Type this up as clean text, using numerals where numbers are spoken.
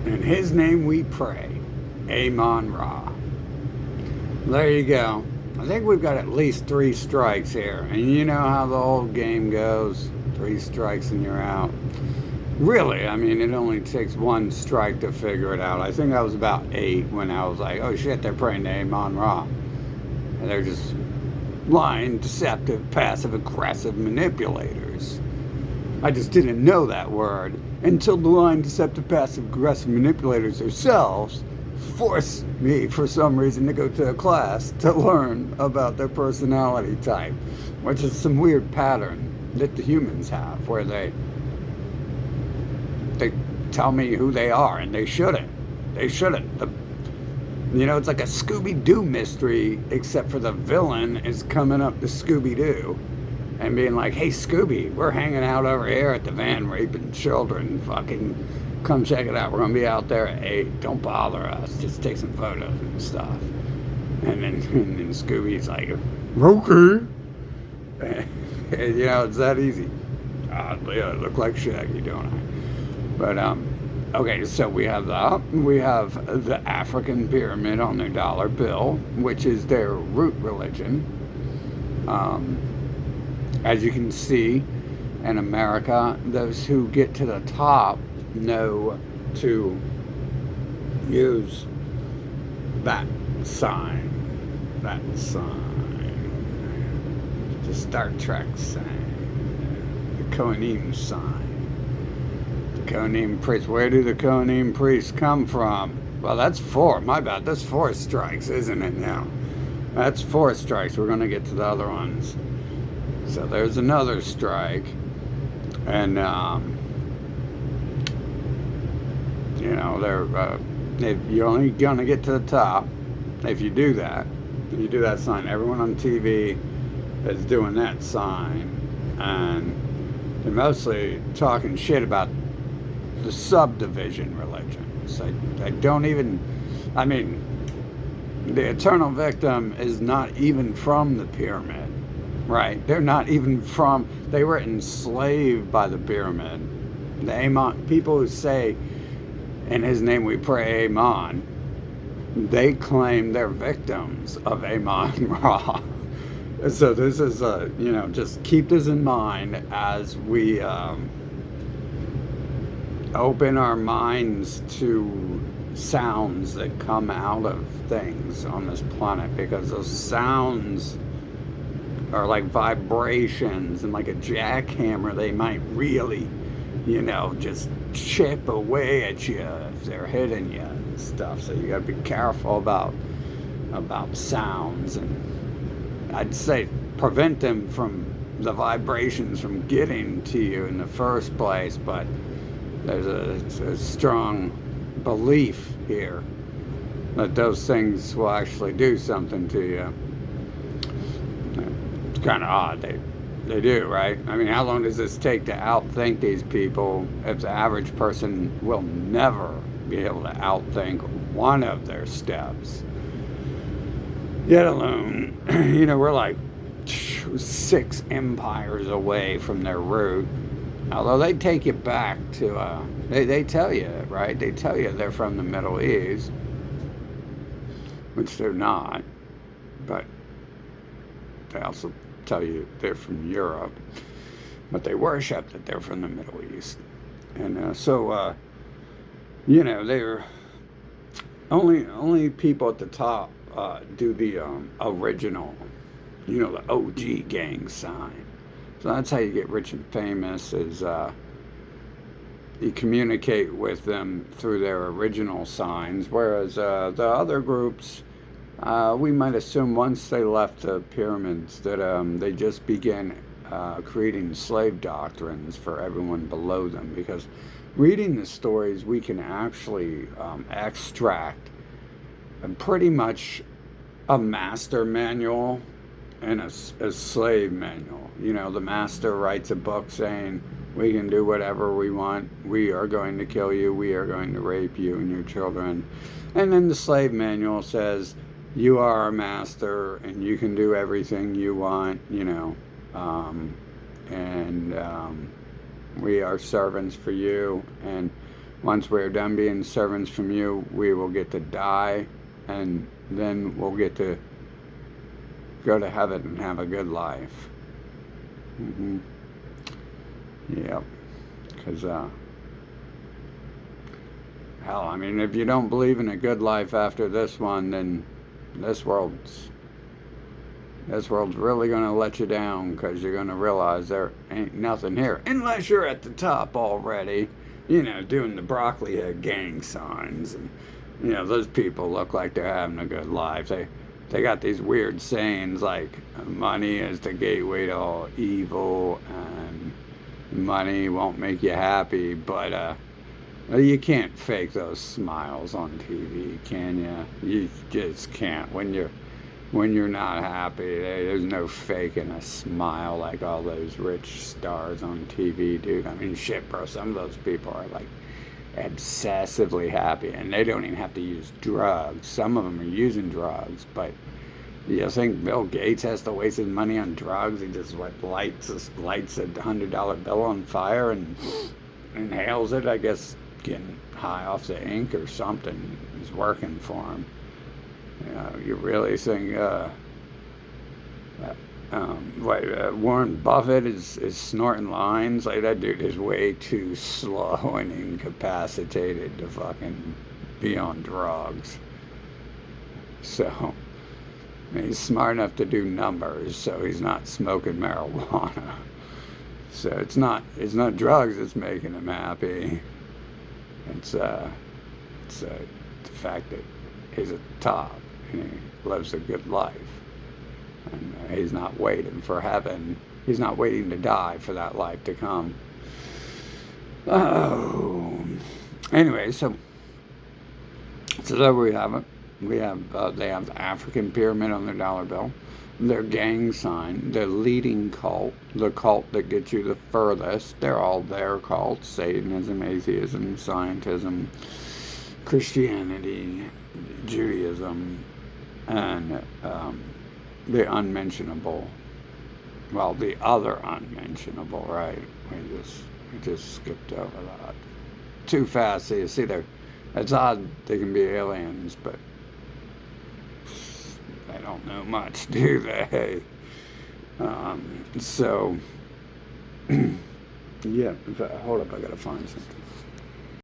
In his name we pray. Amon Ra. There you go. I think we've got at least 3 strikes here. And you know how the old game goes. 3 strikes and you're out. Really, I mean, it only takes 1 strike to figure it out. I think I was about 8 when I was like, oh shit, they're praying to Amon Ra. And they're just lying, deceptive, passive aggressive manipulators. I just didn't know that word until the lying, deceptive, passive aggressive manipulators themselves forced me, for some reason, to go to a class to learn about their personality type, which is some weird pattern that the humans have, where they tell me who they are, and they shouldn't. They shouldn't. It's like a Scooby-Doo mystery, except for the villain is coming up to Scooby-Doo and being like, hey, Scooby, we're hanging out over here at the van raping children. Fucking come check it out. We're going to be out there at 8. Don't bother us. Just take some photos and stuff. And then Scooby's like, okay. It's that easy. Yeah, I look like Shaggy, don't I? But, okay, so we have the African pyramid on their dollar bill, which is their root religion. As you can see, in America, those who get to the top know to use that sign, the Star Trek sign, the Kohanim sign. Kohanim priests. Where do the Kohanim priests come from? Well, that's 4. My bad. That's 4 strikes, isn't it now? That's 4 strikes. We're going to get to the other ones. So there's another strike. And, you're only going to get to the top if you do that. If you do that sign. Everyone on TV is doing that sign. And they're mostly talking shit about the subdivision religions. I don't even, the eternal victim is not even from the pyramid, right? They're not even they were enslaved by the pyramid. The Amon, people who say, in his name we pray, Amon, they claim they're victims of Amon Ra. So this is, just keep this in mind as we, open our minds to sounds that come out of things on this planet, because those sounds are like vibrations, and like a jackhammer, they might really, just chip away at you if they're hitting you and stuff. So you got to be careful about sounds, and I'd say prevent them from the vibrations from getting to you in the first place. But there's a strong belief here that those things will actually do something to you. It's kind of odd. They do, right? I mean, how long does this take to outthink these people if the average person will never be able to outthink one of their steps? Yet alone, we're like 6 empires away from their root. Although they take you back to, they tell you, right? They tell you they're from the Middle East, which they're not. But they also tell you they're from Europe. But they worship that they're from the Middle East. And they're only people at the top do the original, the OG gang sign. So that's how you get rich and famous, is you communicate with them through their original signs, whereas the other groups, we might assume once they left the pyramids that they just began creating slave doctrines for everyone below them, because reading the stories, we can actually extract pretty much a master manual and a slave manual. The master writes a book saying, we can do whatever we want. We are going to kill you. We are going to rape you and your children. And then the slave manual says, you are our master and you can do everything you want, and we are servants for you. And once we're done being servants from you, we will get to die, and then we'll get to go to heaven and have a good life. Mm-hmm. Yep. Because, hell, I mean, if you don't believe in a good life after this one, then this world's really going to let you down, because you're going to realize there ain't nothing here. Unless you're at the top already, doing the broccoli head gang signs. And, those people look like they're having a good life. They got these weird sayings like, money is the gateway to all evil, and money won't make you happy. But you can't fake those smiles on TV, can you? You just can't. When you're not happy, there's no faking a smile like all those rich stars on TV, dude. I mean, shit, bro. Some of those people are like obsessively happy, and they don't even have to use drugs. Some of them are using drugs, but you think Bill Gates has to waste his money on drugs? He just lights a $100 bill on fire and inhales it. I guess getting high off the ink or something is working for him. You really think Warren Buffett is snorting lines? Like, that dude is way too slow and incapacitated to fucking be on drugs. So, I mean, he's smart enough to do numbers, so he's not smoking marijuana. So it's not drugs that's making him happy. It's the fact that he's at the top and he lives a good life. And he's not waiting for heaven. He's not waiting to die for that life to come. Oh. Anyway, so there we have it. They have the African pyramid on their dollar bill, their gang sign, their leading cult, the cult that gets you the furthest. They're all their cults: Satanism, atheism, scientism, Christianity, Judaism, and the unmentionable. Well, the other unmentionable, right? We just skipped over that too fast. So you see, it's odd they can be aliens, but they don't know much, do they? So, yeah. Hold up, I gotta find something.